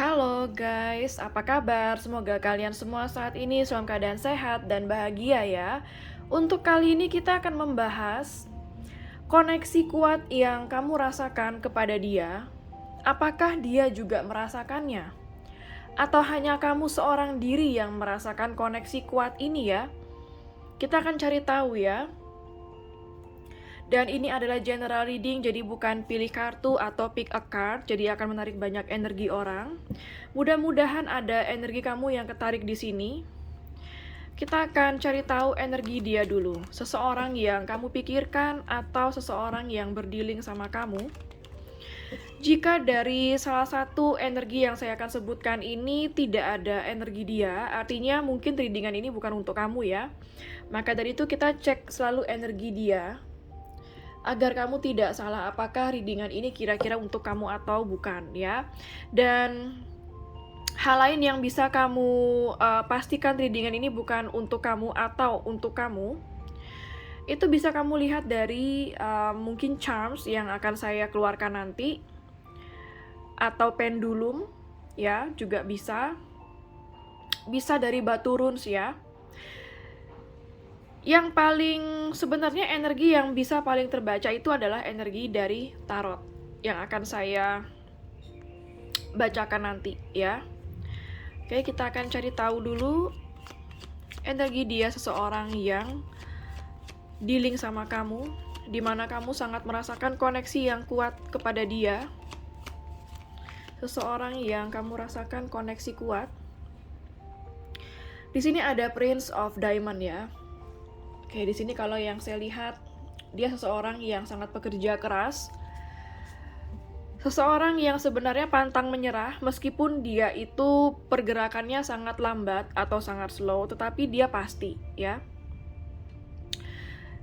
Halo guys, apa kabar? Semoga kalian semua saat ini dalam keadaan sehat dan bahagia ya. Untuk kali ini kita akan membahas koneksi kuat yang kamu rasakan kepada dia. Apakah dia juga merasakannya? Atau hanya kamu seorang diri yang merasakan koneksi kuat ini ya? Kita akan cari tahu ya. Dan ini adalah general reading, jadi bukan pilih kartu atau pick a card, jadi akan menarik banyak energi orang. Mudah-mudahan ada energi kamu yang ketarik di sini. Kita akan cari tahu energi dia dulu. Seseorang yang kamu pikirkan atau seseorang yang berdealing sama kamu. Jika dari salah satu energi yang saya akan sebutkan ini tidak ada energi dia, artinya mungkin readingan ini bukan untuk kamu ya. Maka dari itu kita cek selalu energi dia, agar kamu tidak salah apakah readingan ini kira-kira untuk kamu atau bukan ya. Dan hal lain yang bisa kamu pastikan readingan ini bukan untuk kamu atau untuk kamu, itu bisa kamu lihat dari mungkin charms yang akan saya keluarkan nanti, atau pendulum ya, juga bisa dari batu runes ya. Yang paling sebenarnya energi yang bisa paling terbaca itu adalah energi dari tarot yang akan saya bacakan nanti ya. Oke, kita akan cari tahu dulu energi dia, seseorang yang dealing sama kamu, dimana kamu sangat merasakan koneksi yang kuat kepada dia. Seseorang yang kamu rasakan koneksi kuat. Di sini ada Prince of Diamond ya. Oke, di sini kalau yang saya lihat, dia seseorang yang sangat pekerja keras. Seseorang yang sebenarnya pantang menyerah, meskipun dia itu pergerakannya sangat lambat atau sangat slow, tetapi dia pasti, ya.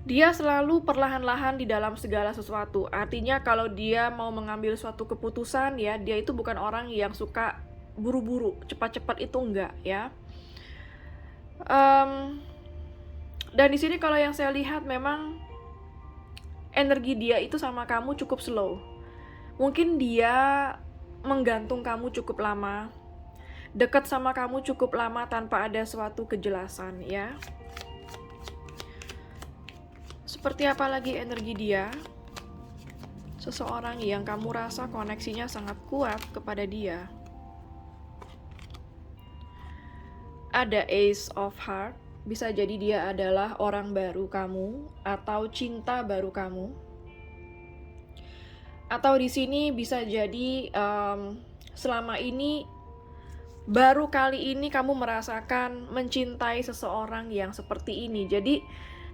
Dia selalu perlahan-lahan di dalam segala sesuatu. Artinya kalau dia mau mengambil suatu keputusan, ya, dia itu bukan orang yang suka buru-buru, cepat-cepat itu enggak, ya. Dan di sini kalau yang saya lihat memang energi dia itu sama kamu cukup slow. Mungkin dia menggantung kamu cukup lama, dekat sama kamu cukup lama tanpa ada suatu kejelasan ya. Seperti apa lagi energi dia? Seseorang yang kamu rasa koneksinya sangat kuat kepada dia. Ada Ace of Hearts. Bisa jadi dia adalah orang baru kamu atau cinta baru kamu. Atau di sini bisa jadi selama ini baru kali ini kamu merasakan mencintai seseorang yang seperti ini. Jadi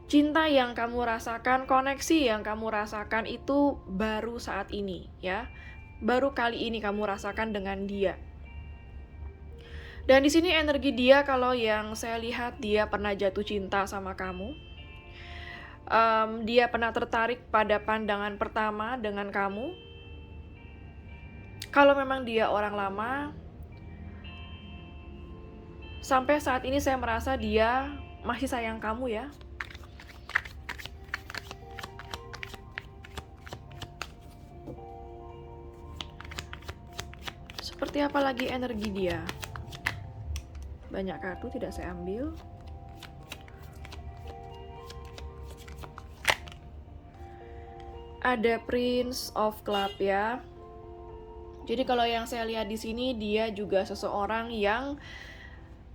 cinta yang kamu rasakan, koneksi yang kamu rasakan itu baru saat ini ya. Baru kali ini kamu rasakan dengan dia. Dan di sini energi dia, kalau yang saya lihat, dia pernah jatuh cinta sama kamu. Dia pernah tertarik pada pandangan pertama dengan kamu. Kalau memang dia orang lama, sampai saat ini saya merasa dia masih sayang kamu ya. Seperti apa lagi energi dia? Banyak kartu tidak saya ambil. Ada Prince of Club ya. Jadi kalau yang saya lihat di sini, dia juga seseorang yang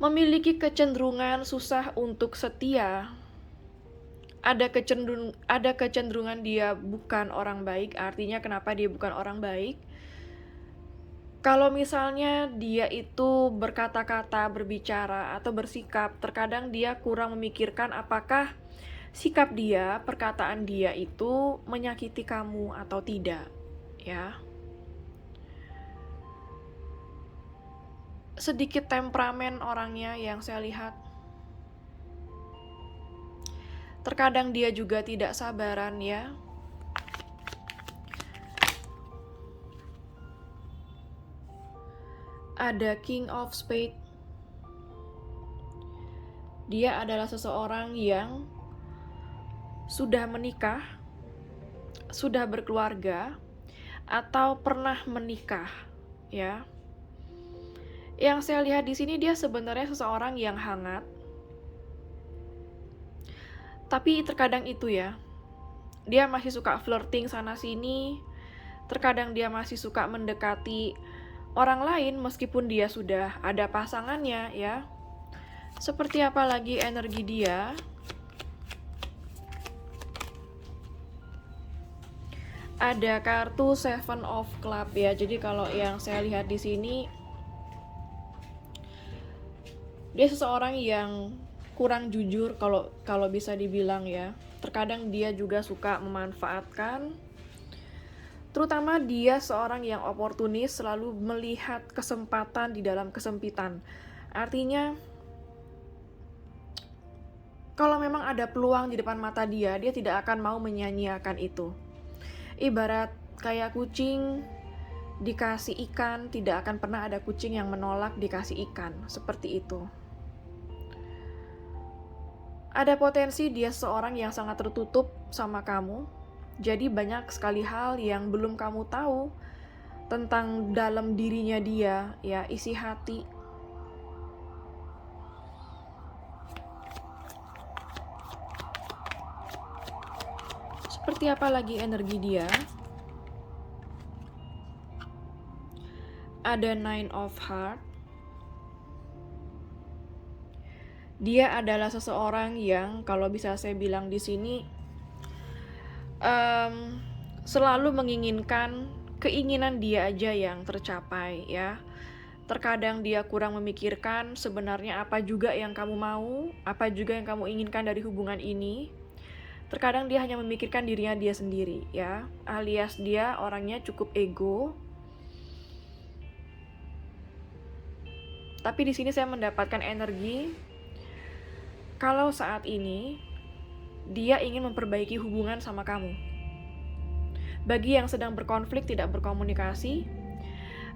memiliki kecenderungan susah untuk setia. Ada kecenderungan dia bukan orang baik. Artinya kenapa dia bukan orang baik? Kalau misalnya dia itu berkata-kata, berbicara, atau bersikap, terkadang dia kurang memikirkan apakah sikap dia, perkataan dia itu menyakiti kamu atau tidak, ya. Sedikit temperamen orangnya yang saya lihat. Terkadang dia juga tidak sabaran, ya. Ada King of Spades. Dia adalah seseorang yang sudah menikah, sudah berkeluarga, atau pernah menikah, ya. Yang saya lihat di sini dia sebenarnya seseorang yang hangat. Tapi terkadang itu ya, dia masih suka flirting sana sini. Terkadang dia masih suka mendekati orang lain meskipun dia sudah ada pasangannya ya. Seperti apa lagi energi dia? Ada kartu Seven of Club ya. Jadi kalau yang saya lihat di sini, dia seseorang yang kurang jujur kalau bisa dibilang ya. Terkadang dia juga suka memanfaatkan. Terutama dia seorang yang oportunis, selalu melihat kesempatan di dalam kesempitan. Artinya kalau memang ada peluang di depan mata dia tidak akan mau menyia-nyiakan itu. Ibarat kayak kucing dikasih ikan, tidak akan pernah ada kucing yang menolak dikasih ikan. Seperti itu. Ada potensi dia seorang yang sangat tertutup sama kamu. Jadi banyak sekali hal yang belum kamu tahu tentang dalam dirinya dia, ya, isi hati. Seperti apa lagi energi dia? Ada Nine of Hearts. Dia adalah seseorang yang kalau bisa saya bilang di sini selalu menginginkan keinginan dia aja yang tercapai ya. Terkadang dia kurang memikirkan sebenarnya apa juga yang kamu mau, apa juga yang kamu inginkan dari hubungan ini. Terkadang dia hanya memikirkan dirinya dia sendiri ya, alias dia orangnya cukup ego. Tapi di sini saya mendapatkan energi kalau saat ini dia ingin memperbaiki hubungan sama kamu. Bagi yang sedang berkonflik, tidak berkomunikasi,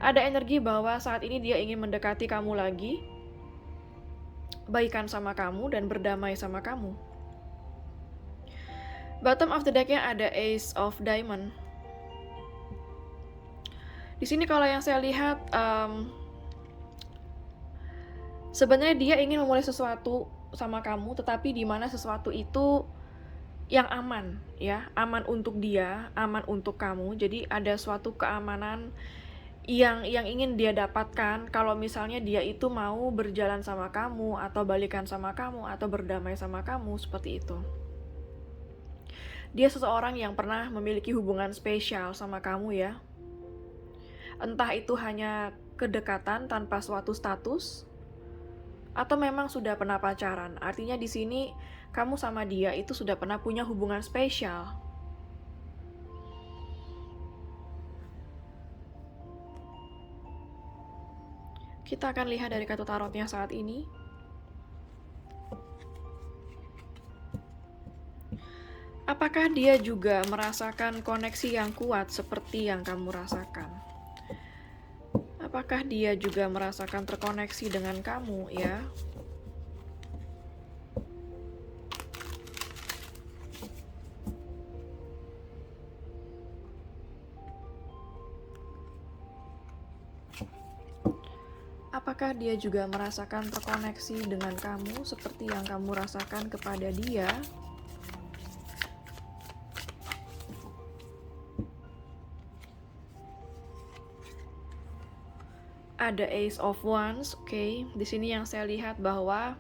ada energi bahwa saat ini dia ingin mendekati kamu lagi, baikan sama kamu dan berdamai sama kamu. Bottom of the deck-nya ada Ace of Diamond. Di sini kalau yang saya lihat, sebenarnya dia ingin memulai sesuatu sama kamu, tetapi di mana sesuatu itu yang aman ya, aman untuk dia, aman untuk kamu. Jadi ada suatu keamanan yang ingin dia dapatkan kalau misalnya dia itu mau berjalan sama kamu atau balikan sama kamu atau berdamai sama kamu, seperti itu. Dia seseorang yang pernah memiliki hubungan spesial sama kamu ya. Entah itu hanya kedekatan tanpa suatu status, atau memang sudah pernah pacaran. Artinya di sini kamu sama dia itu sudah pernah punya hubungan spesial. Kita akan lihat dari kartu tarotnya saat ini. Apakah dia juga merasakan koneksi yang kuat seperti yang kamu rasakan? Apakah dia juga merasakan terkoneksi dengan kamu ya? Apakah dia juga merasakan terkoneksi dengan kamu seperti yang kamu rasakan kepada dia? Ada Ace of Wands, oke. Di sini yang saya lihat bahwa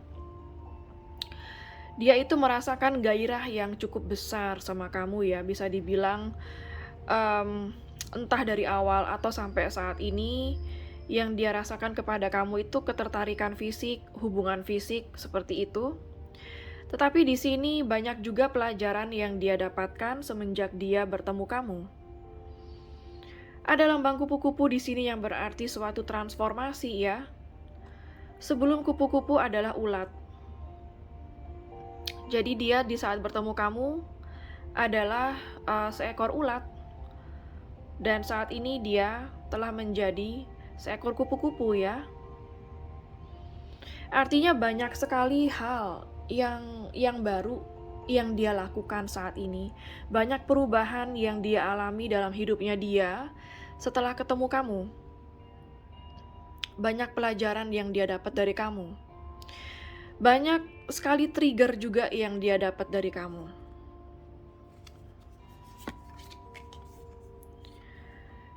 dia itu merasakan gairah yang cukup besar sama kamu ya. Bisa dibilang entah dari awal atau sampai saat ini, yang dia rasakan kepada kamu itu ketertarikan fisik, hubungan fisik seperti itu. Tetapi di sini banyak juga pelajaran yang dia dapatkan semenjak dia bertemu kamu. Ada lambang kupu-kupu di sini yang berarti suatu transformasi ya. Sebelum kupu-kupu adalah ulat. Jadi dia di saat bertemu kamu adalah seekor ulat. Dan saat ini dia telah menjadi seekor kupu-kupu ya. Artinya banyak sekali hal yang baru yang dia lakukan saat ini. Banyak perubahan yang dia alami dalam hidupnya dia setelah ketemu kamu. Banyak pelajaran yang dia dapat dari kamu. Banyak sekali trigger juga yang dia dapat dari kamu.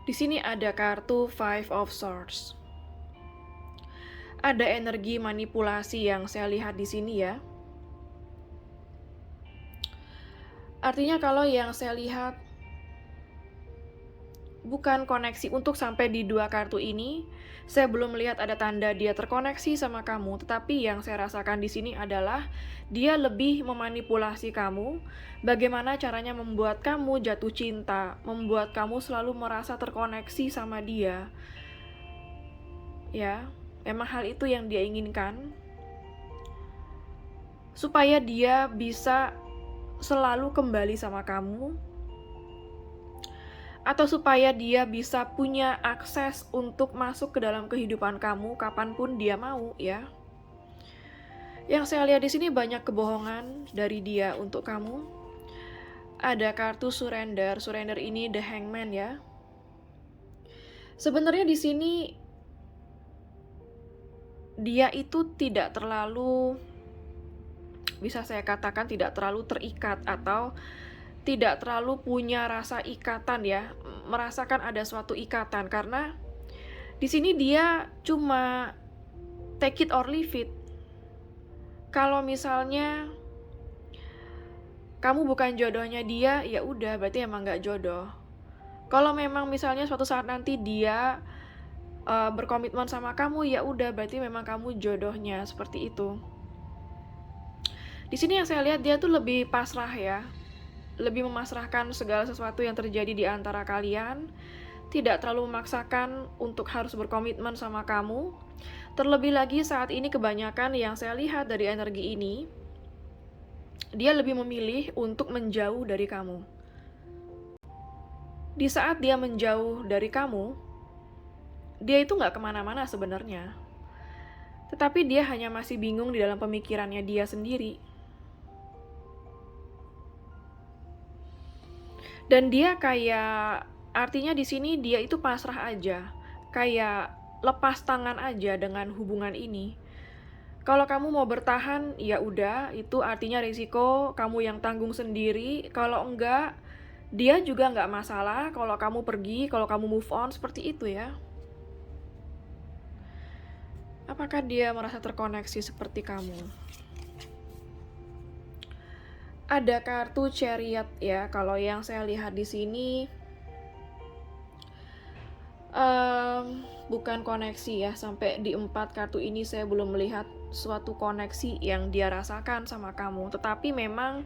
Di sini ada kartu Five of Swords. Ada energi manipulasi yang saya lihat di sini ya. Artinya kalau yang saya lihat bukan koneksi untuk sampai di dua kartu ini, saya belum melihat ada tanda dia terkoneksi sama kamu, tetapi yang saya rasakan di sini adalah dia lebih memanipulasi kamu, bagaimana caranya membuat kamu jatuh cinta, membuat kamu selalu merasa terkoneksi sama dia. Ya, memang hal itu yang dia inginkan. Supaya dia bisa selalu kembali sama kamu, atau supaya dia bisa punya akses untuk masuk ke dalam kehidupan kamu kapanpun dia mau ya. Yang saya lihat di sini banyak kebohongan dari dia untuk kamu. Ada kartu surrender. Surrender ini the hangman ya. Sebenarnya di sini dia itu tidak terlalu, bisa saya katakan tidak terlalu terikat atau tidak terlalu punya rasa ikatan ya, merasakan ada suatu ikatan, karena di sini dia cuma take it or leave it. Kalau misalnya kamu bukan jodohnya dia, ya udah berarti emang nggak jodoh. Kalau memang misalnya suatu saat nanti dia berkomitmen sama kamu, ya udah berarti memang kamu jodohnya, seperti itu. Di sini yang saya lihat dia tuh lebih pasrah ya. Lebih memasrahkan segala sesuatu yang terjadi di antara kalian, tidak terlalu memaksakan untuk harus berkomitmen sama kamu. Terlebih lagi saat ini kebanyakan yang saya lihat dari energi ini, dia lebih memilih untuk menjauh dari kamu. Di saat dia menjauh dari kamu, dia itu nggak kemana-mana sebenarnya. Tetapi dia hanya masih bingung di dalam pemikirannya dia sendiri. Dan dia kayak, artinya di sini dia itu pasrah aja, kayak lepas tangan aja dengan hubungan ini. Kalau kamu mau bertahan, ya udah, itu artinya risiko kamu yang tanggung sendiri. Kalau enggak, dia juga enggak masalah kalau kamu pergi, kalau kamu move on, seperti itu ya. Apakah dia merasa terkoneksi seperti kamu? Ada kartu Chariot ya, kalau yang saya lihat di sini bukan koneksi ya, sampai di 4 kartu ini saya belum melihat suatu koneksi yang dia rasakan sama kamu, tetapi memang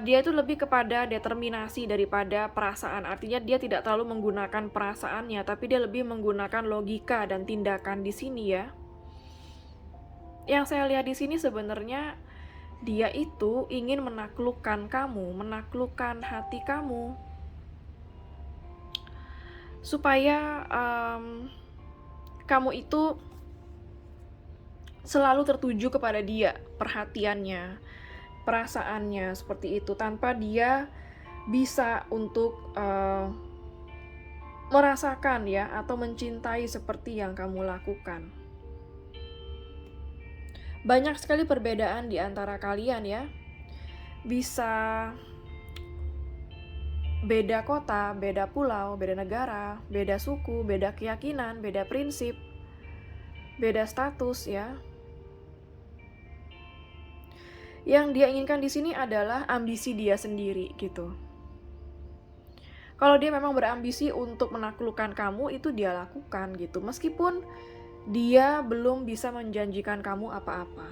dia itu lebih kepada determinasi daripada perasaan. Artinya dia tidak terlalu menggunakan perasaannya, tapi dia lebih menggunakan logika dan tindakan di sini ya. Yang saya lihat di sini sebenarnya dia itu ingin menaklukkan kamu, menaklukkan hati kamu, supaya kamu itu selalu tertuju kepada dia, perhatiannya, perasaannya, seperti itu, tanpa dia bisa untuk merasakan ya, atau mencintai seperti yang kamu lakukan. Banyak sekali perbedaan di antara kalian ya. Bisa beda kota, beda pulau, beda negara, beda suku, beda keyakinan, beda prinsip, beda status ya. Yang dia inginkan di sini adalah ambisi dia sendiri gitu. Kalau dia memang berambisi untuk menaklukkan kamu, itu dia lakukan gitu. Meskipun dia belum bisa menjanjikan kamu apa-apa.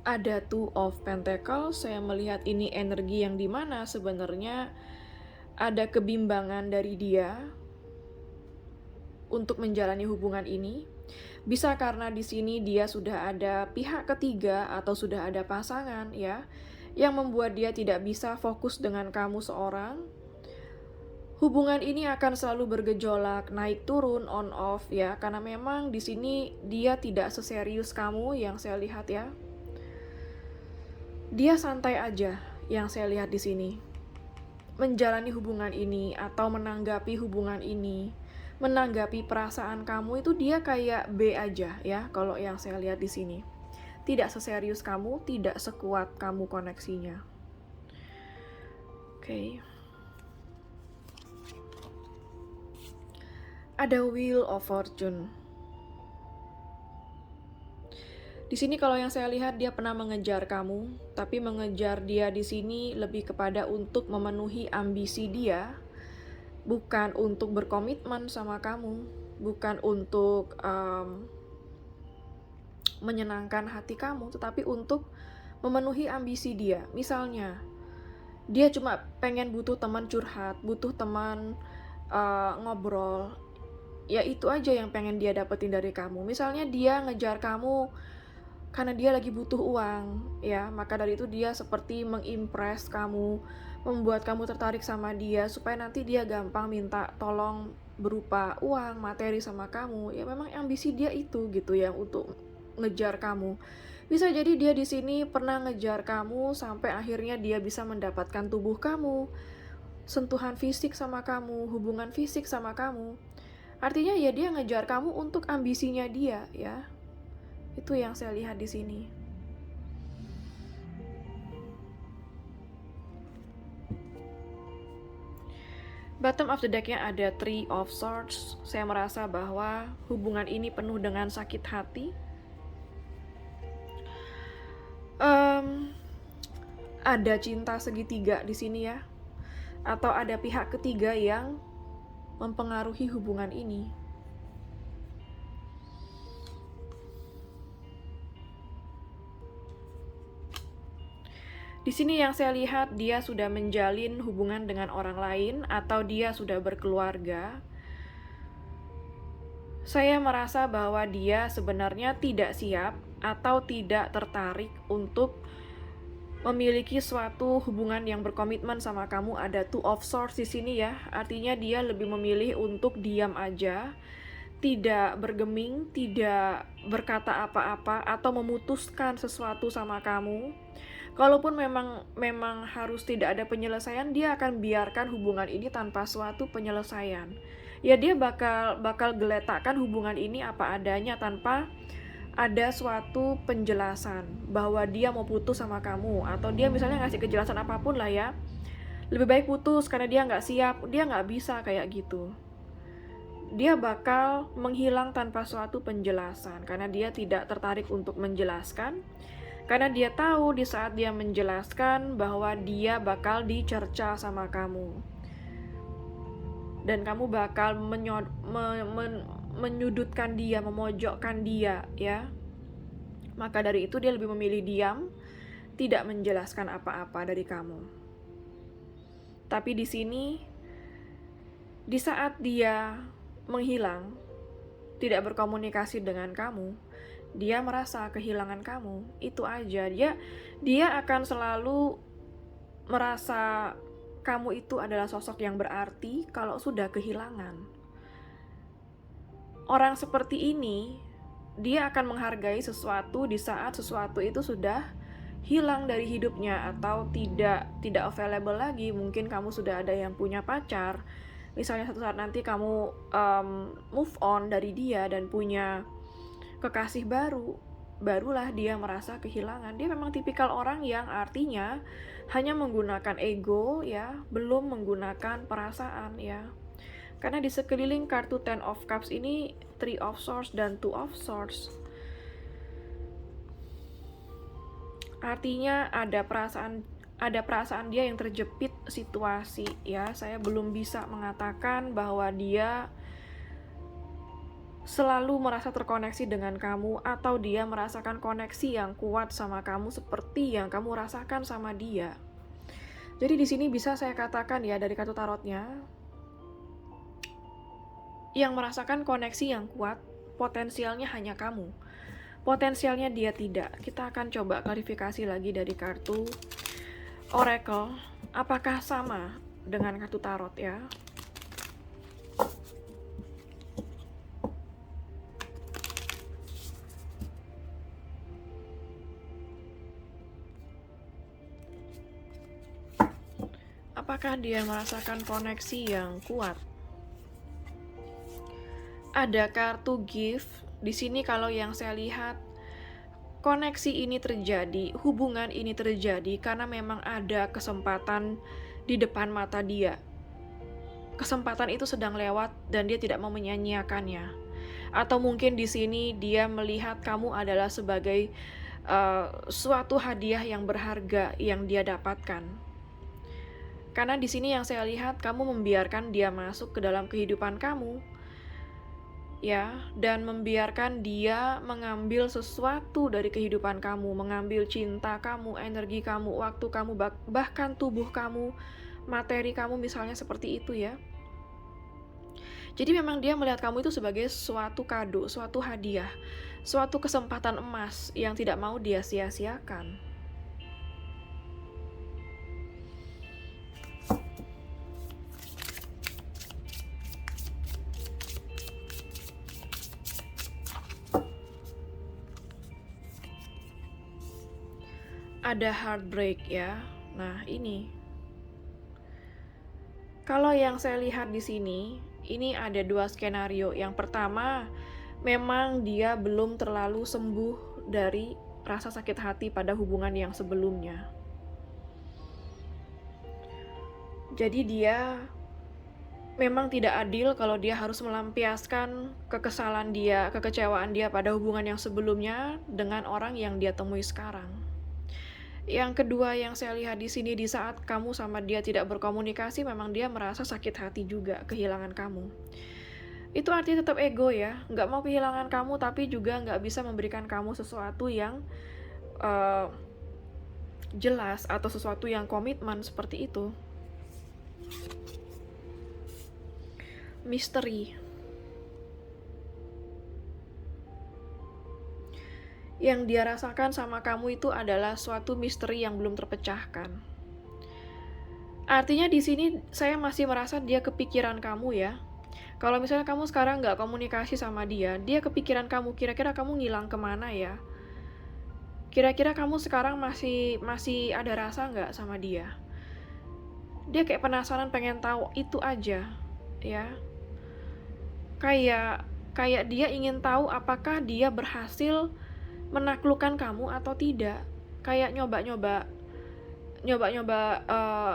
Ada Two of Pentacles, saya melihat ini energi yang dimana sebenarnya ada kebimbangan dari dia untuk menjalani hubungan ini. Bisa karena di sini dia sudah ada pihak ketiga atau sudah ada pasangan ya, yang membuat dia tidak bisa fokus dengan kamu seorang. Hubungan ini akan selalu bergejolak, naik turun, on off ya, karena memang di sini dia tidak seserius kamu yang saya lihat ya. Dia santai aja yang saya lihat di sini. Menjalani hubungan ini atau menanggapi hubungan ini, menanggapi perasaan kamu itu dia kayak B aja ya kalau yang saya lihat di sini. Tidak seserius kamu, tidak sekuat kamu koneksinya. Oke. Ada Wheel of Fortune. Di sini kalau yang saya lihat dia pernah mengejar kamu, tapi mengejar dia di sini lebih kepada untuk memenuhi ambisi dia, bukan untuk berkomitmen sama kamu, bukan untuk menyenangkan hati kamu, tetapi untuk memenuhi ambisi dia. Misalnya, dia cuma pengen butuh teman curhat, butuh teman ngobrol. Ya itu aja yang pengen dia dapetin dari kamu. Misalnya dia ngejar kamu karena dia lagi butuh uang, ya, maka dari itu dia seperti mengimpress kamu, membuat kamu tertarik sama dia, supaya nanti dia gampang minta tolong berupa uang, materi sama kamu. Ya memang ambisi dia itu gitu ya, untuk ngejar kamu. Bisa jadi dia di sini pernah ngejar kamu sampai akhirnya dia bisa mendapatkan tubuh kamu, sentuhan fisik sama kamu, hubungan fisik sama kamu. Artinya ya dia ngejar kamu untuk ambisinya dia, ya. Itu yang saya lihat di sini. Bottom of the deck-nya ada Three of Swords. Saya merasa bahwa hubungan ini penuh dengan sakit hati. Ada cinta segitiga di sini ya. Atau ada pihak ketiga yang mempengaruhi hubungan ini. Di sini yang saya lihat dia sudah menjalin hubungan dengan orang lain atau dia sudah berkeluarga. Saya merasa bahwa dia sebenarnya tidak siap atau tidak tertarik untuk memiliki suatu hubungan yang berkomitmen sama kamu. Ada Two of Swords di sini ya. Artinya dia lebih memilih untuk diam aja, tidak bergeming, tidak berkata apa-apa atau memutuskan sesuatu sama kamu. Kalaupun memang harus tidak ada penyelesaian, dia akan biarkan hubungan ini tanpa suatu penyelesaian. Ya dia bakal geletakkan hubungan ini apa adanya tanpa ada suatu penjelasan bahwa dia mau putus sama kamu, atau dia misalnya ngasih kejelasan apapun lah ya. Lebih baik putus karena dia nggak siap, dia nggak bisa kayak gitu. Dia bakal menghilang tanpa suatu penjelasan karena dia tidak tertarik untuk menjelaskan. Karena dia tahu di saat dia menjelaskan bahwa dia bakal dicerca sama kamu. Dan kamu bakal menyudutkan dia, memojokkan dia, ya. Maka dari itu dia lebih memilih diam, tidak menjelaskan apa-apa dari kamu. Tapi di sini, di saat dia menghilang, tidak berkomunikasi dengan kamu, dia merasa kehilangan kamu. Itu aja. Dia akan selalu merasa kamu itu adalah sosok yang berarti kalau sudah kehilangan. Orang seperti ini, dia akan menghargai sesuatu di saat sesuatu itu sudah hilang dari hidupnya atau tidak available lagi. Mungkin kamu sudah ada yang punya pacar. Misalnya satu saat nanti kamu move on dari dia dan punya kekasih barulah dia merasa kehilangan. Dia memang tipikal orang yang artinya hanya menggunakan ego ya, belum menggunakan perasaan ya. Karena di sekeliling kartu Ten of Cups ini Three of Swords dan Two of Swords. Artinya ada perasaan dia yang terjepit situasi ya. Saya belum bisa mengatakan bahwa dia selalu merasa terkoneksi dengan kamu atau dia merasakan koneksi yang kuat sama kamu seperti yang kamu rasakan sama dia. Jadi di sini bisa saya katakan ya dari kartu tarotnya, yang merasakan koneksi yang kuat potensialnya hanya kamu. Potensialnya dia tidak. Kita akan coba klarifikasi lagi dari kartu Oracle. Apakah sama dengan kartu tarot ya? apakah dia merasakan koneksi yang kuat? Ada kartu gift di sini. Kalau yang saya lihat, koneksi ini terjadi, hubungan ini terjadi karena memang ada kesempatan di depan mata dia. Kesempatan itu sedang lewat dan dia tidak mau menyia-nyiakannya. Atau mungkin di sini dia melihat kamu adalah sebagai suatu hadiah yang berharga yang dia dapatkan. Karena di sini yang saya lihat, kamu membiarkan dia masuk ke dalam kehidupan kamu, ya, dan membiarkan dia mengambil sesuatu dari kehidupan kamu, mengambil cinta kamu, energi kamu, waktu kamu, bahkan tubuh kamu, materi kamu, misalnya seperti itu ya. Jadi memang dia melihat kamu itu sebagai suatu kado, suatu hadiah, suatu kesempatan emas yang tidak mau dia sia-siakan. Ada heartbreak ya. Nah, ini. Kalau yang saya lihat di sini, ini ada dua skenario. Yang pertama, memang dia belum terlalu sembuh dari rasa sakit hati pada hubungan yang sebelumnya. Jadi dia memang tidak adil kalau dia harus melampiaskan kekesalan dia, kekecewaan dia pada hubungan yang sebelumnya dengan orang yang dia temui sekarang. Yang kedua yang saya lihat di sini, di saat kamu sama dia tidak berkomunikasi, memang dia merasa sakit hati juga kehilangan kamu. Itu artinya tetap ego ya, nggak mau kehilangan kamu tapi juga nggak bisa memberikan kamu sesuatu yang jelas atau sesuatu yang komitmen seperti itu. Misteri. Yang dia rasakan sama kamu itu adalah suatu misteri yang belum terpecahkan. Artinya di sini saya masih merasa dia kepikiran kamu ya. Kalau misalnya kamu sekarang nggak komunikasi sama dia, dia kepikiran kamu. Kira-kira kamu ngilang kemana ya? Kira-kira kamu sekarang masih ada rasa nggak sama dia? Dia kayak penasaran, pengen tahu itu aja, ya. Kayak dia ingin tahu apakah dia berhasil menaklukkan kamu atau tidak. Kayak nyoba-nyoba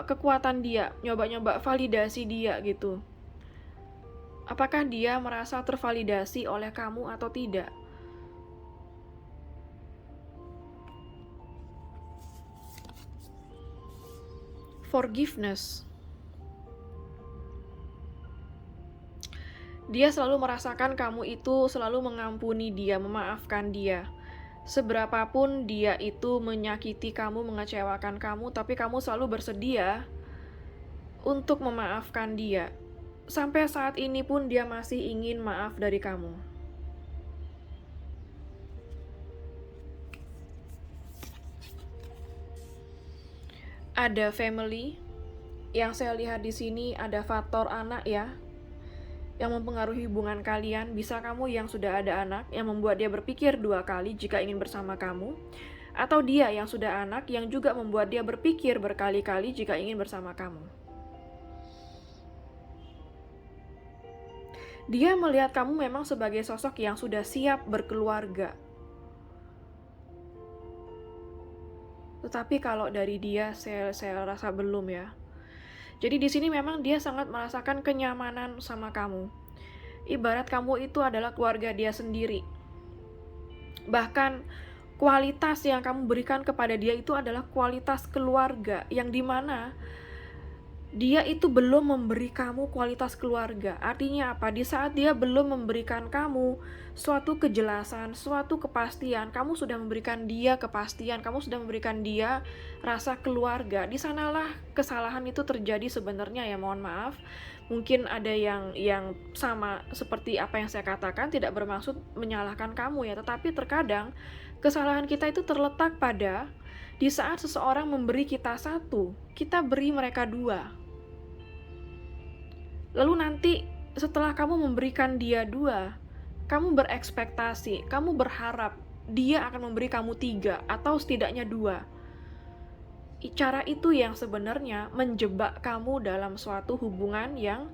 kekuatan dia, nyoba-nyoba validasi dia gitu. Apakah dia merasa tervalidasi oleh kamu atau tidak? Forgiveness. Dia selalu merasakan kamu itu selalu mengampuni dia, memaafkan dia. Seberapapun dia itu menyakiti kamu, mengecewakan kamu, tapi kamu selalu bersedia untuk memaafkan dia. Sampai saat ini pun dia masih ingin maaf dari kamu. Ada family. Yang saya lihat di sini ada faktor anak ya, yang mempengaruhi hubungan kalian. Bisa kamu yang sudah ada anak, yang membuat dia berpikir dua kali jika ingin bersama kamu. Atau dia yang sudah anak, yang juga membuat dia berpikir berkali-kali jika ingin bersama kamu. Dia melihat kamu memang sebagai sosok yang sudah siap berkeluarga. Tetapi kalau dari dia, saya rasa belum ya. Jadi di sini memang dia sangat merasakan kenyamanan sama kamu. Ibarat kamu itu adalah keluarga dia sendiri. Bahkan kualitas yang kamu berikan kepada dia itu adalah kualitas keluarga, yang dimana dia itu belum memberi kamu kualitas keluarga. Artinya apa? Di saat dia belum memberikan kamu suatu kejelasan, suatu kepastian, kamu sudah memberikan dia kepastian, kamu sudah memberikan dia rasa keluarga. Di sanalah kesalahan itu terjadi sebenarnya ya, mohon maaf. Mungkin ada yang sama seperti apa yang saya katakan, tidak bermaksud menyalahkan kamu ya, tetapi terkadang kesalahan kita itu terletak pada di saat seseorang memberi kita satu, kita beri mereka dua. Lalu nanti setelah kamu memberikan dia dua, kamu berekspektasi, kamu berharap dia akan memberi kamu tiga atau setidaknya dua. Cara itu yang sebenarnya menjebak kamu dalam suatu hubungan yang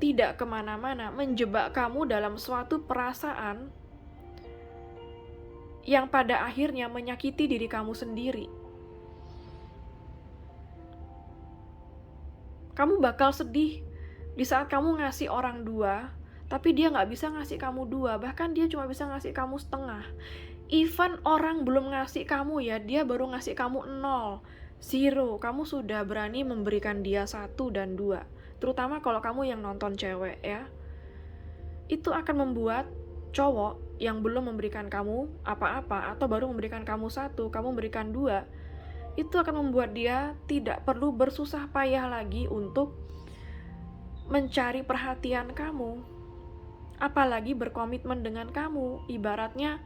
tidak kemana-mana, menjebak kamu dalam suatu perasaan yang pada akhirnya menyakiti diri kamu sendiri. Kamu bakal sedih di saat kamu ngasih orang 2, tapi dia nggak bisa ngasih kamu 2, bahkan dia cuma bisa ngasih kamu setengah. Even orang belum ngasih kamu ya, dia baru ngasih kamu 0, 0, kamu sudah berani memberikan dia 1 dan 2. Terutama kalau kamu yang nonton cewek ya. Itu akan membuat cowok yang belum memberikan kamu apa-apa atau baru memberikan kamu 1, kamu memberikan 2, itu akan membuat dia tidak perlu bersusah payah lagi untuk mencari perhatian kamu, apalagi berkomitmen dengan kamu. Ibaratnya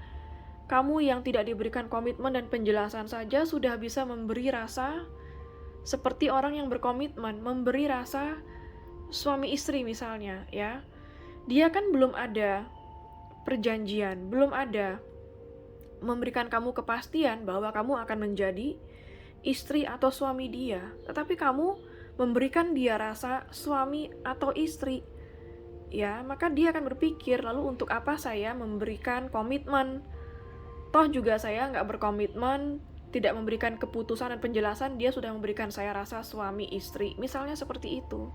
kamu yang tidak diberikan komitmen dan penjelasan saja sudah bisa memberi rasa seperti orang yang berkomitmen, memberi rasa suami istri misalnya ya. Dia kan belum ada perjanjian, belum ada memberikan kamu kepastian bahwa kamu akan menjadi istri atau suami dia, tetapi kamu memberikan dia rasa suami atau istri ya, maka dia akan berpikir, lalu untuk apa saya memberikan komitmen, toh juga saya nggak berkomitmen, tidak memberikan keputusan dan penjelasan, dia sudah memberikan saya rasa suami istri, misalnya seperti itu.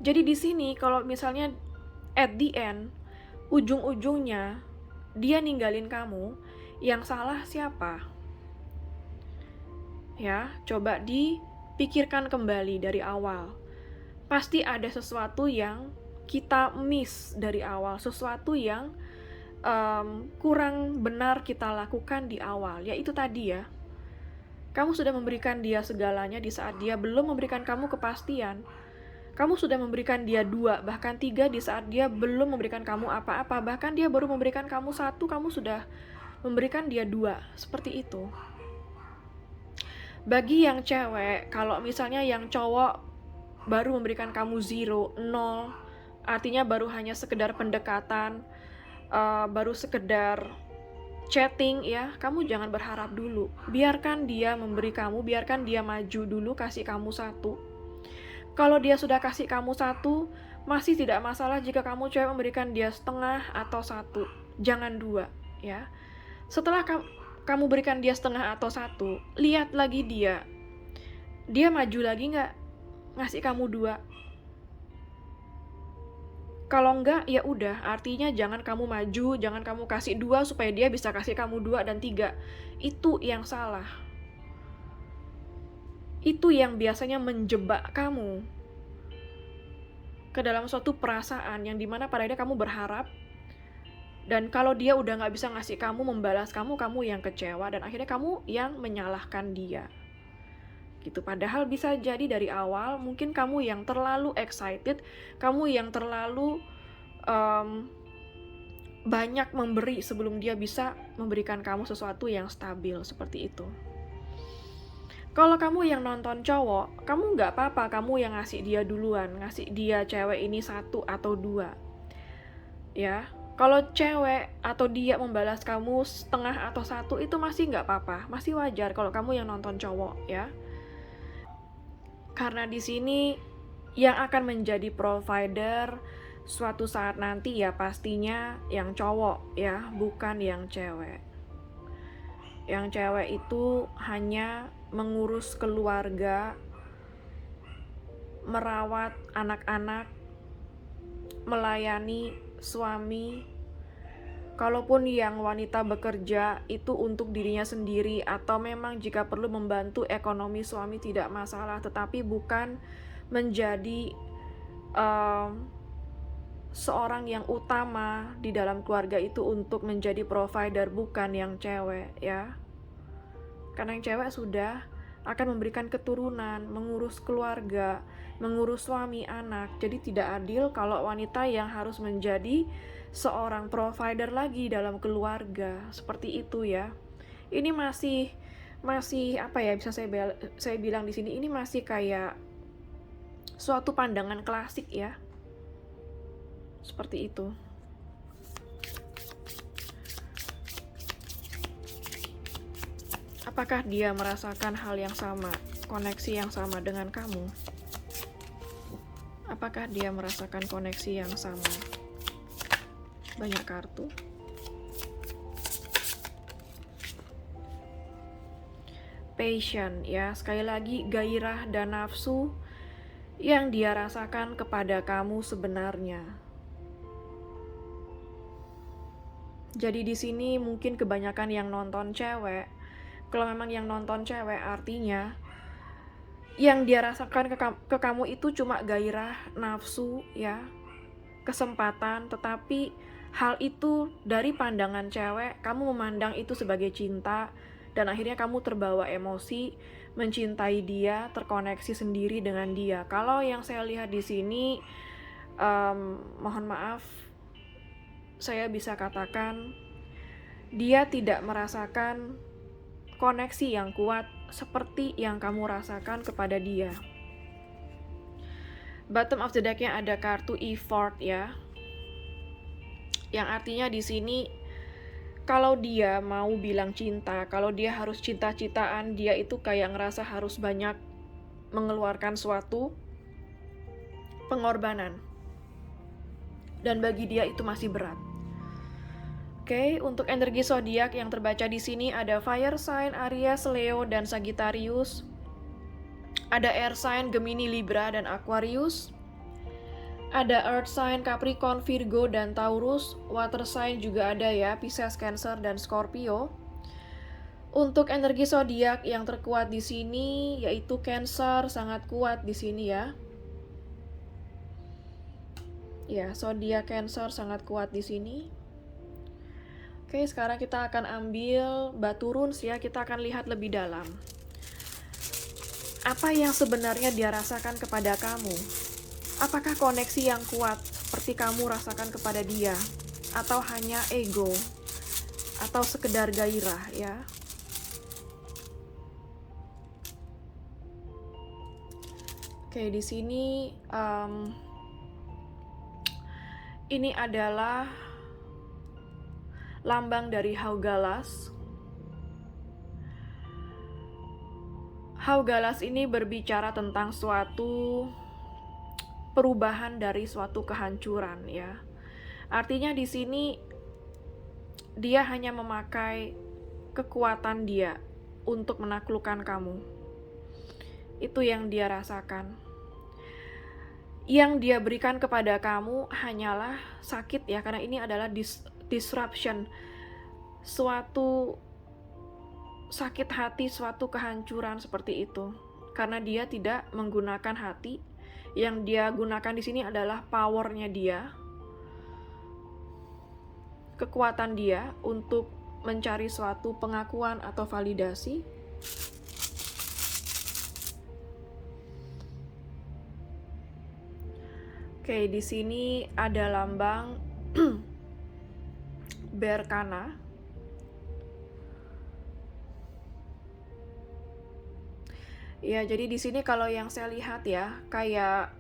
Jadi di sini kalau misalnya at the end, ujung-ujungnya dia ninggalin kamu, yang salah siapa? Ya, coba dipikirkan kembali dari awal. Pasti ada sesuatu yang kita miss dari awal, sesuatu yang kurang benar kita lakukan di awal. Yaitu tadi ya, kamu sudah memberikan dia segalanya di saat dia belum memberikan kamu kepastian. Kamu sudah memberikan dia 2, bahkan 3 di saat dia belum memberikan kamu apa-apa. Bahkan dia baru memberikan kamu 1, kamu sudah memberikan dia 2. Seperti itu. Bagi yang cewek, kalau misalnya yang cowok baru memberikan kamu 0, 0, artinya baru hanya sekedar pendekatan, baru sekedar chatting ya, kamu jangan berharap dulu. Biarkan dia memberi kamu, biarkan dia maju dulu, kasih kamu 1. Kalau dia sudah kasih kamu 1, masih tidak masalah jika kamu cewek memberikan dia setengah atau 1. Jangan 2 ya. Setelah kamu berikan dia setengah atau 1, lihat lagi dia maju lagi nggak ngasih kamu 2. Kalau enggak, ya udah, artinya jangan kamu maju, jangan kamu kasih 2 supaya dia bisa kasih kamu 2 dan 3. Itu yang salah. Itu yang biasanya menjebak kamu ke dalam suatu perasaan yang dimana pada akhirnya kamu berharap, dan kalau dia udah gak bisa ngasih kamu, membalas kamu yang kecewa, dan akhirnya kamu yang menyalahkan dia gitu. Padahal bisa jadi dari awal mungkin kamu yang terlalu excited, kamu yang terlalu banyak memberi sebelum dia bisa memberikan kamu sesuatu yang stabil, seperti itu. Kalau kamu yang nonton cowok, kamu gak apa-apa kamu yang ngasih dia duluan, ngasih dia cewek ini 1 atau 2 ya. Kalau cewek atau dia membalas kamu setengah atau 1, itu masih gak apa-apa, masih wajar kalau kamu yang nonton cowok ya. Karena di sini yang akan menjadi provider suatu saat nanti ya pastinya yang cowok ya, bukan yang cewek. Yang cewek itu hanya mengurus keluarga, merawat anak-anak, melayani suami. Kalaupun yang wanita bekerja itu untuk dirinya sendiri atau memang jika perlu membantu ekonomi suami tidak masalah, tetapi bukan menjadi seorang yang utama di dalam keluarga itu untuk menjadi provider, bukan yang cewek ya. Karena yang cewek sudah akan memberikan keturunan, mengurus keluarga, mengurus suami, anak. Jadi tidak adil kalau wanita yang harus menjadi seorang provider lagi dalam keluarga, seperti itu ya. Ini masih apa ya, bisa saya bilang di sini, ini masih kayak suatu pandangan klasik ya. Seperti itu. Apakah dia merasakan hal yang sama, koneksi yang sama dengan kamu? Apakah dia merasakan koneksi yang sama? Banyak kartu. Passion ya, sekali lagi gairah dan nafsu yang dia rasakan kepada kamu sebenarnya. Jadi di sini mungkin kebanyakan yang nonton cewek. Kalau memang yang nonton cewek, artinya yang dia rasakan ke kamu itu cuma gairah, nafsu ya, kesempatan, tetapi hal itu dari pandangan cewek, kamu memandang itu sebagai cinta, dan akhirnya kamu terbawa emosi, mencintai dia, terkoneksi sendiri dengan dia. Kalau yang saya lihat di sini, mohon maaf, saya bisa katakan dia tidak merasakan koneksi yang kuat seperti yang kamu rasakan kepada dia. Bottom of the deck-nya ada kartu effort ya, yang artinya di sini kalau dia mau bilang cinta, kalau dia harus cinta-cintaan, dia itu kayak ngerasa harus banyak mengeluarkan suatu pengorbanan. Dan bagi dia itu masih berat. Oke, untuk energi zodiak yang terbaca di sini ada fire sign, Aries, Leo, dan Sagittarius. Ada air sign, Gemini, Libra, dan Aquarius. Ada earth sign, Capricorn, Virgo, dan Taurus. Water sign juga ada ya, Pisces, Cancer, dan Scorpio. Untuk energi zodiak yang terkuat di sini yaitu Cancer, sangat kuat di sini ya. Ya, zodiak Cancer sangat kuat di sini. Oke, sekarang kita akan ambil batu runes ya, kita akan lihat lebih dalam. Apa yang sebenarnya dia rasakan kepada kamu? Apakah koneksi yang kuat seperti kamu rasakan kepada dia? Atau hanya ego? Atau sekedar gairah ya? Oke, di sini ini adalah lambang dari Haugalas. Haugalas ini berbicara tentang suatu perubahan dari suatu kehancuran ya. Artinya di sini dia hanya memakai kekuatan dia untuk menaklukkan kamu. Itu yang dia rasakan. Yang dia berikan kepada kamu hanyalah sakit ya, karena ini adalah disruption, suatu sakit hati, suatu kehancuran seperti itu. Karena dia tidak menggunakan hati, yang dia gunakan di sini adalah powernya dia, kekuatan dia untuk mencari suatu pengakuan atau validasi. Oke, di sini ada lambang Berkana. Ya, jadi di sini kalau yang saya lihat ya, kayak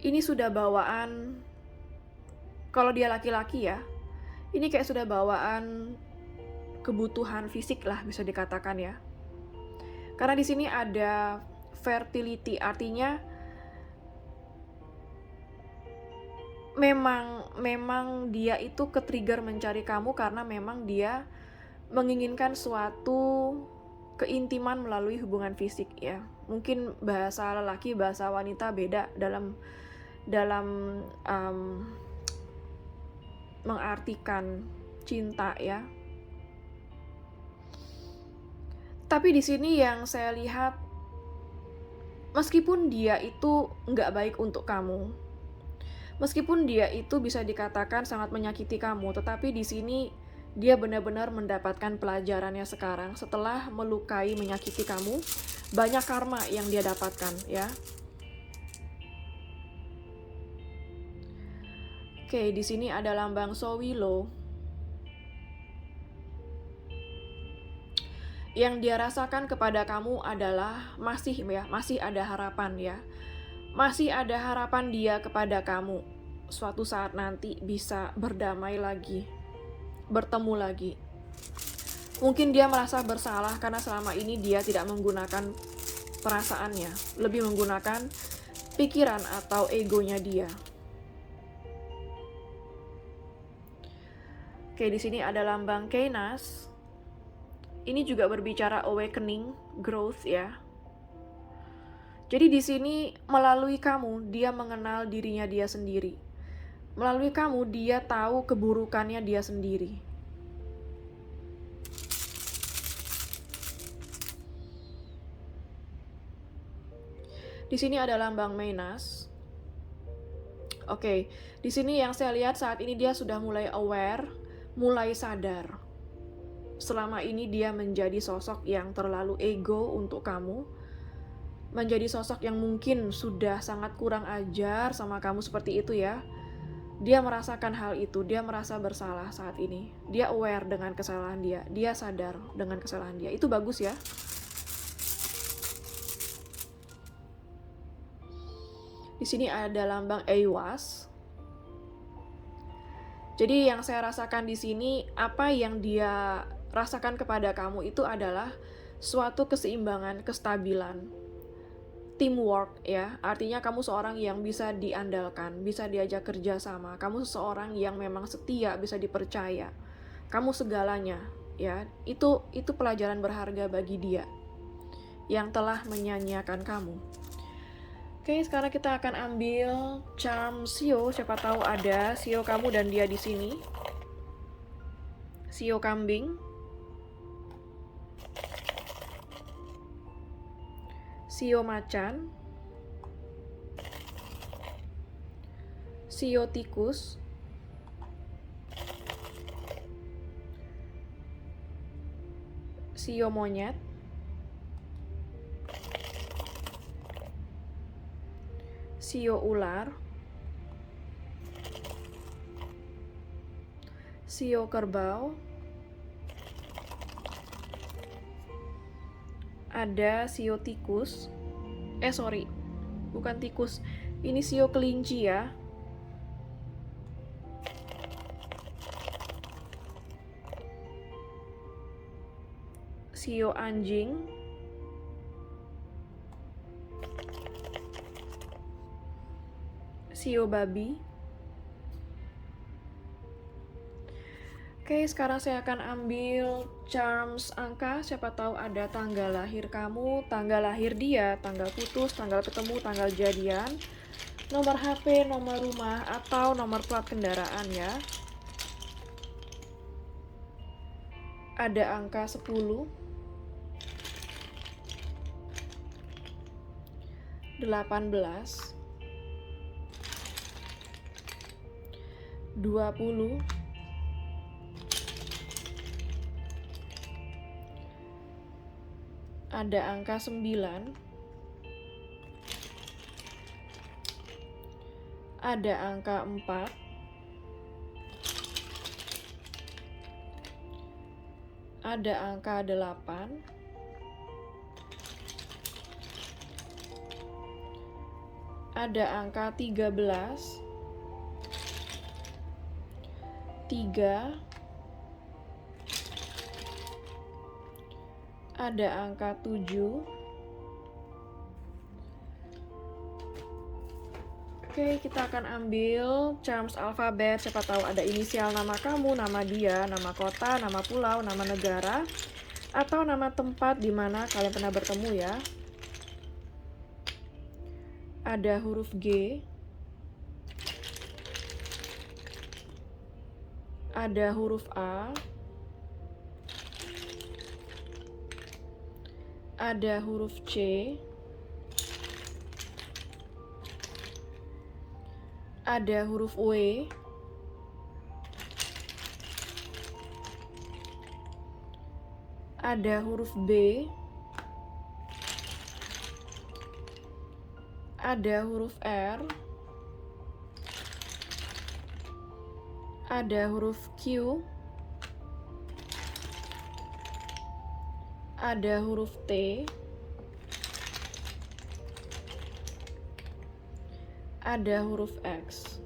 ini sudah bawaan, kalau dia laki-laki ya, ini kayak sudah bawaan kebutuhan fisik lah bisa dikatakan ya. Karena di sini ada fertility, artinya memang dia itu ke-trigger mencari kamu karena memang dia menginginkan suatu keintiman melalui hubungan fisik ya. Mungkin bahasa lelaki, bahasa wanita beda dalam mengartikan cinta ya. Tapi di sini yang saya lihat, meskipun dia itu nggak baik untuk kamu, meskipun dia itu bisa dikatakan sangat menyakiti kamu, tetapi di sini dia benar-benar mendapatkan pelajarannya sekarang setelah melukai, menyakiti kamu. Banyak karma yang dia dapatkan ya. Oke, di sini ada lambang Sowilo. Yang dia rasakan kepada kamu adalah masih ada harapan ya. Masih ada harapan dia kepada kamu. Suatu saat nanti bisa berdamai lagi, bertemu lagi. Mungkin dia merasa bersalah karena selama ini dia tidak menggunakan perasaannya, lebih menggunakan pikiran atau egonya dia. Oke, di sini ada lambang Kainas. Ini juga berbicara awakening, growth ya. Jadi di sini melalui kamu dia mengenal dirinya dia sendiri. Melalui kamu dia tahu keburukannya dia sendiri. Di sini ada lambang Minas. Oke, di sini yang saya lihat saat ini dia sudah mulai aware, mulai sadar. Selama ini dia menjadi sosok yang terlalu ego untuk kamu, menjadi sosok yang mungkin sudah sangat kurang ajar sama kamu seperti itu ya. Dia merasakan hal itu, dia merasa bersalah saat ini. Dia aware dengan kesalahan dia sadar dengan kesalahan dia. Itu bagus ya. Di sini ada lambang Eiwas. Jadi yang saya rasakan di sini, apa yang dia rasakan kepada kamu itu adalah suatu keseimbangan, kestabilan, teamwork ya. Artinya kamu seorang yang bisa diandalkan, bisa diajak kerja sama. Kamu seseorang yang memang setia, bisa dipercaya. Kamu segalanya ya. Itu pelajaran berharga bagi dia yang telah menyanyiakan kamu. Oke, sekarang kita akan ambil charm Sio. Siapa tahu ada Sio kamu dan dia di sini. Sio kambing. Sio macan. Sio tikus. Sio monyet. Sio ular. Sio kerbau. Ada sio tikus. Bukan tikus. Ini sio kelinci ya. Sio anjing. Sio babi. Oke, sekarang saya akan ambil charms angka. Siapa tahu ada tanggal lahir kamu, tanggal lahir dia, tanggal putus, tanggal ketemu, tanggal jadian, nomor HP, nomor rumah, atau nomor plat kendaraan ya. Ada angka 10, 18, 20, ada angka 9, ada angka 4, ada angka 8, ada angka 13, 3, ada angka 7. Oke, kita akan ambil charms alfabet. Siapa tahu ada inisial nama kamu, nama dia, nama kota, nama pulau, nama negara, atau nama tempat di mana kalian pernah bertemu ya. Ada huruf G. Ada huruf A. Ada huruf C. Ada huruf W. Ada huruf B. Ada huruf R. Ada huruf Q. Ada huruf T. Ada huruf X.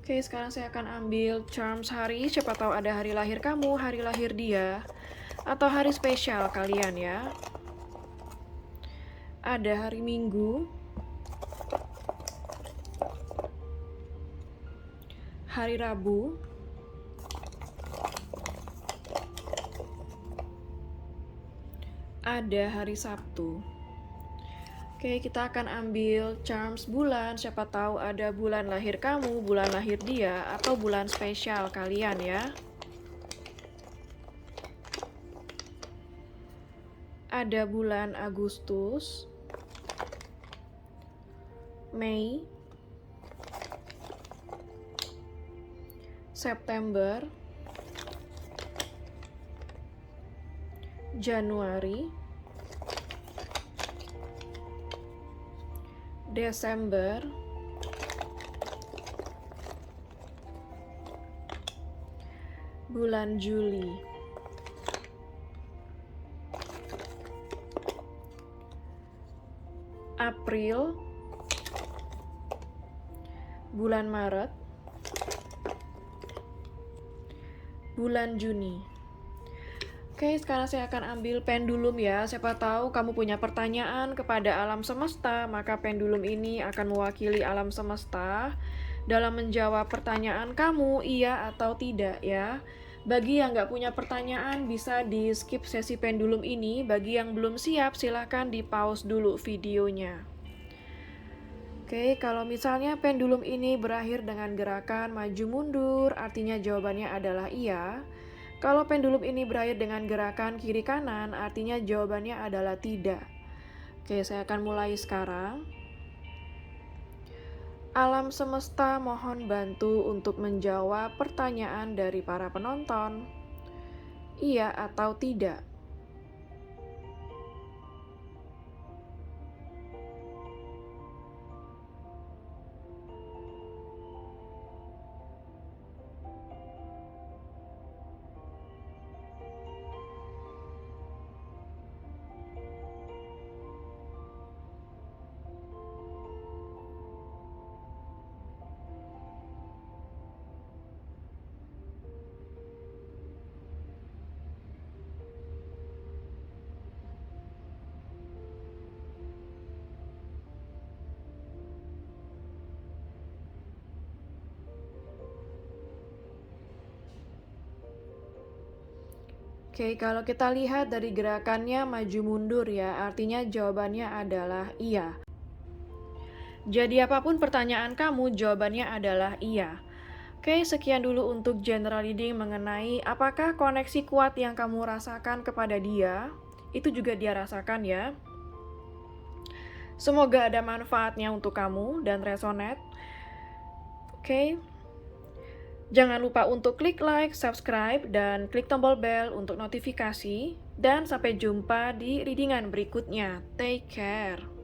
Oke, sekarang saya akan ambil charms hari. Siapa tahu ada hari lahir kamu, hari lahir dia, atau hari spesial kalian ya. Ada hari Minggu, hari Rabu, ada hari Sabtu. Oke, kita akan ambil charms bulan. Siapa tahu ada bulan lahir kamu, bulan lahir dia, atau bulan spesial kalian ya. Ada bulan Agustus, Mei, September, Januari, Desember, bulan Juli, April, bulan Maret, bulan Juni. Oke, sekarang saya akan ambil pendulum ya. Siapa tahu kamu punya pertanyaan kepada alam semesta, maka pendulum ini akan mewakili alam semesta dalam menjawab pertanyaan kamu, iya atau tidak ya. Bagi yang nggak punya pertanyaan, bisa di skip sesi pendulum ini. Bagi yang belum siap, silahkan di pause dulu videonya. Oke, kalau misalnya pendulum ini berakhir dengan gerakan maju mundur, artinya jawabannya adalah iya. Kalau pendulum ini berakhir dengan gerakan kiri kanan, artinya jawabannya adalah tidak. Oke, saya akan mulai sekarang. Alam semesta mohon bantu untuk menjawab pertanyaan dari para penonton. Iya atau tidak? Oke, kalau kita lihat dari gerakannya maju mundur ya, artinya jawabannya adalah iya. Jadi apapun pertanyaan kamu, jawabannya adalah iya. Oke, sekian dulu untuk general reading mengenai apakah koneksi kuat yang kamu rasakan kepada dia, itu juga dia rasakan ya. Semoga ada manfaatnya untuk kamu dan resonate. Oke. Jangan lupa untuk klik like, subscribe, dan klik tombol bell untuk notifikasi. Dan sampai jumpa di readingan berikutnya. Take care.